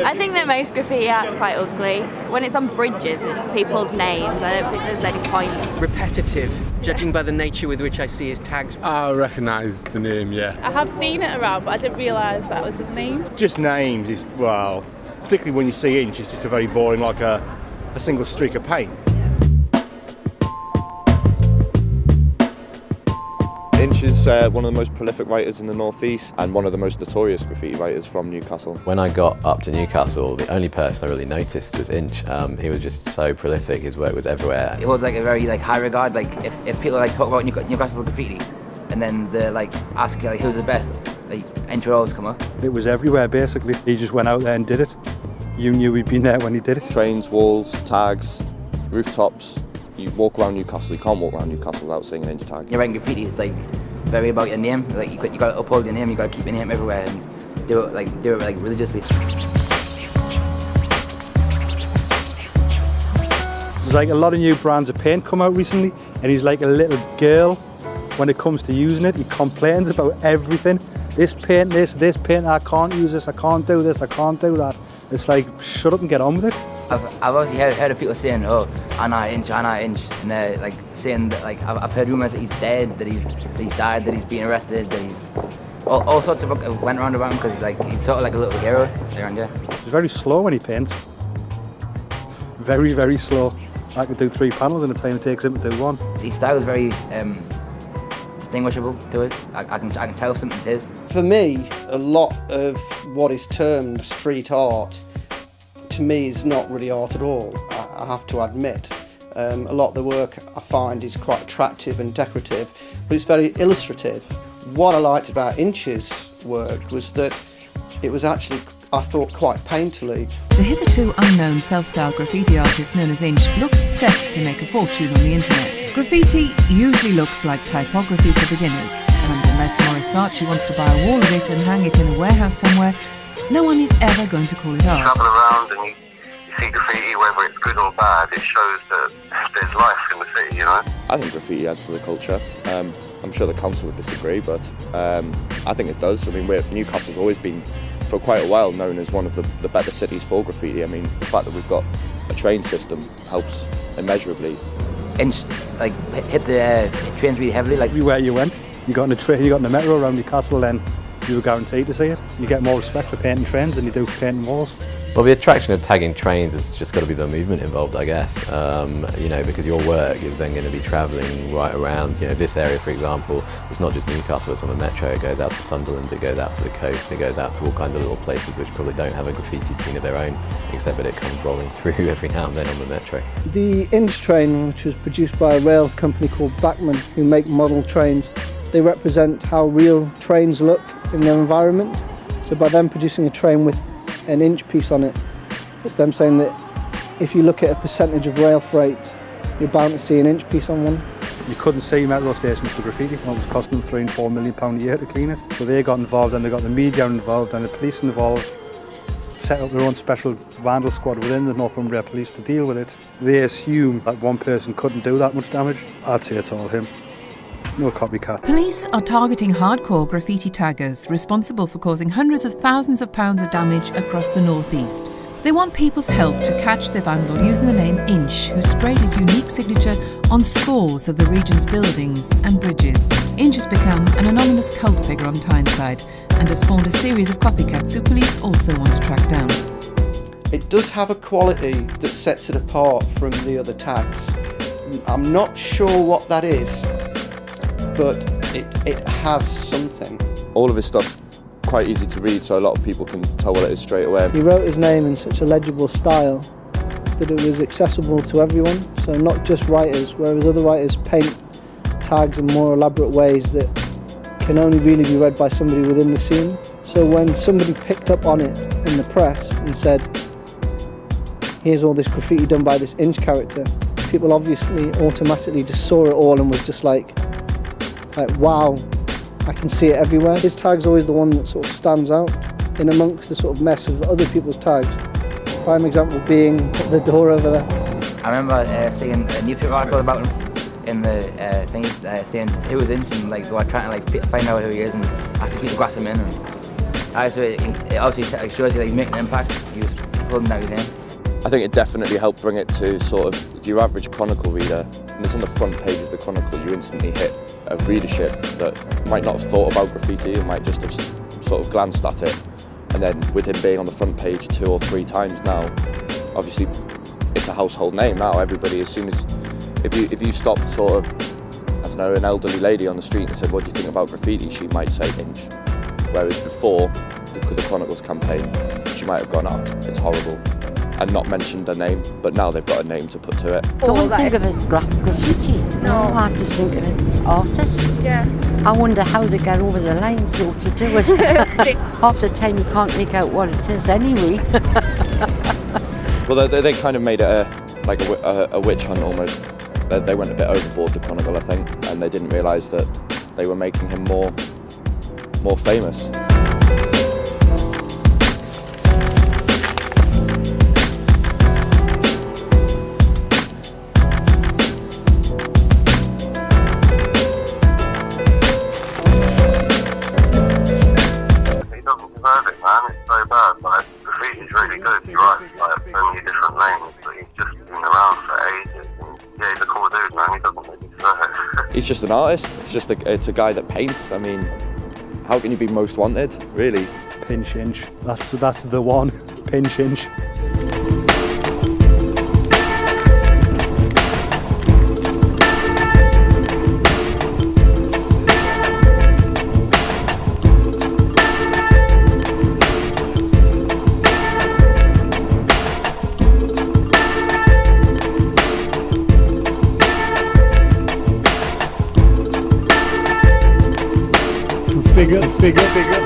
I think that most graffiti art's quite ugly. When it's on bridges and it's just people's names, I don't think there's any point. Repetitive, judging by the nature with which I see his tags. I recognise the name, yeah. I have seen it around, but I didn't realise that was his name. Just names is, well, particularly when you see Inch, it's just a very boring, like a single streak of paint. Inch is one of the most prolific writers in the northeast and one of the most notorious graffiti writers from Newcastle. When I got up to Newcastle, the only person I really noticed was Inch. He was just so prolific, his work was everywhere. It was like a very high regard, like if people talk about Newcastle graffiti and then they ask you who's the best, Inch would always come up. It was everywhere basically. He just went out there and did it. You knew he'd been there when he did it. Trains, walls, tags, rooftops. You walk around Newcastle, you can't walk around Newcastle without seeing an Inch tag. You're writing graffiti, it's very about your name. You got to uphold your name, you got to keep your name everywhere and do it religiously. There's a lot of new brands of paint come out recently, and he's like a little girl when it comes to using it. He complains about everything. This paint, this paint, I can't use this, I can't do this, I can't do that. It's shut up and get on with it. I've obviously heard of people saying, oh, Anna Inch, and they're saying that I've heard rumours that he's dead, that he's died, that he's been arrested, that he's all sorts of went around about him because he's sort of like a little hero around here. He's very slow when he paints. Very, very slow. I could do 3 panels in the time it takes him to do 1. His style is very distinguishable to us. I can tell if something's his. For me, a lot of what is termed street art to me is not really art at all, I have to admit. A lot of the work I find is quite attractive and decorative, but it's very illustrative. What I liked about Inch's work was that it was actually, I thought, quite painterly. The hitherto unknown self-styled graffiti artist known as Inch looks set to make a fortune on the internet. Graffiti usually looks like typography for beginners, and unless Morris Sarchi wants to buy a wall of it and hang it in a warehouse somewhere, no one is ever going to call it art. You travel around and you see graffiti, whether it's good or bad, it shows that there's life in the city, you know? I think graffiti adds to the culture. I'm sure the council would disagree, but I think it does. I mean, Newcastle's always been, for quite a while, known as one of the better cities for graffiti. I mean, the fact that we've got a train system helps immeasurably. Inch hit the trains really heavily. Everywhere you went, you got in the metro around Newcastle, then you were guaranteed to see it. You get more respect for painting trains than you do for painting walls. Well, the attraction of tagging trains has just got to be the movement involved, I guess. Because your work is then going to be travelling right around. This area, for example, it's not just Newcastle, it's on the metro. It goes out to Sunderland, it goes out to the coast, it goes out to all kinds of little places which probably don't have a graffiti scene of their own, except that it comes rolling through every now and then on the metro. The Inch train, which was produced by a rail company called Bachmann, who make model trains, they represent how real trains look in their environment. So by them producing a train with an Inch piece on it, it's them saying that if you look at a percentage of rail freight, you're bound to see an Inch piece on one. You couldn't see metro stations for graffiti. It was costing them £3 and £4 million a year to clean it. So they got involved, and they got the media involved and the police involved, set up their own special vandal squad within the Northumbria Police to deal with it. They assume that one person couldn't do that much damage. I'd say it's all him. No copycat. Police are targeting hardcore graffiti taggers responsible for causing hundreds of thousands of pounds of damage across the northeast. They want people's help to catch the vandal using the name Inch, who sprayed his unique signature on scores of the region's buildings and bridges. Inch has become an anonymous cult figure on Tyneside and has spawned a series of copycats who police also want to track down. It does have a quality that sets it apart from the other tags. I'm not sure what that is, but it has something. All of his stuff quite easy to read, so a lot of people can tell what it is straight away. He wrote his name in such a legible style that it was accessible to everyone, so not just writers, whereas other writers paint tags in more elaborate ways that can only really be read by somebody within the scene. So when somebody picked up on it in the press and said, here's all this graffiti done by this Inch character, people obviously automatically just saw it all and was just like wow, I can see it everywhere. His tag's always the one that sort of stands out in amongst the sort of mess of other people's tags. Prime example being the door over there. I remember seeing a newspaper article about him in the thing saying who was Inch and they were trying to find out who he is and asking people to grass him in. And So it obviously shows you that he's making an impact. He was holding down his name. I think it definitely helped bring it to sort of your average Chronicle reader. And it's on the front page of the Chronicle, you instantly hit a readership that might not have thought about graffiti and might just have sort of glanced at it. And then with him being on the front page 2 or 3 times now, obviously it's a household name now. Everybody, as soon as, if you stopped sort of, I don't know, an elderly lady on the street and said, what do you think about graffiti? She might say Inch. Whereas before, the Chronicles campaign, she might have gone, oh, it's horrible, and not mentioned her name, but now they've got a name to put to it. Don't think of it as graffiti. No, I just think of it as artists. Yeah. I wonder how they get over the line, so what to do is half the time you can't make out what it is anyway. Well, they kind of made it like a witch hunt almost. They went a bit overboard, the Chronicle, I think, and they didn't realise that they were making him more famous. Graffiti's really good, he writes like so many different names, but he's just been around for ages, and yeah, he's a cool dude, man, he doesn't really deserve it. He's just an artist, it's a guy that paints. I mean, how can you be most wanted, really? Pinch Inch, that's the one, Pinch Inch. Figure.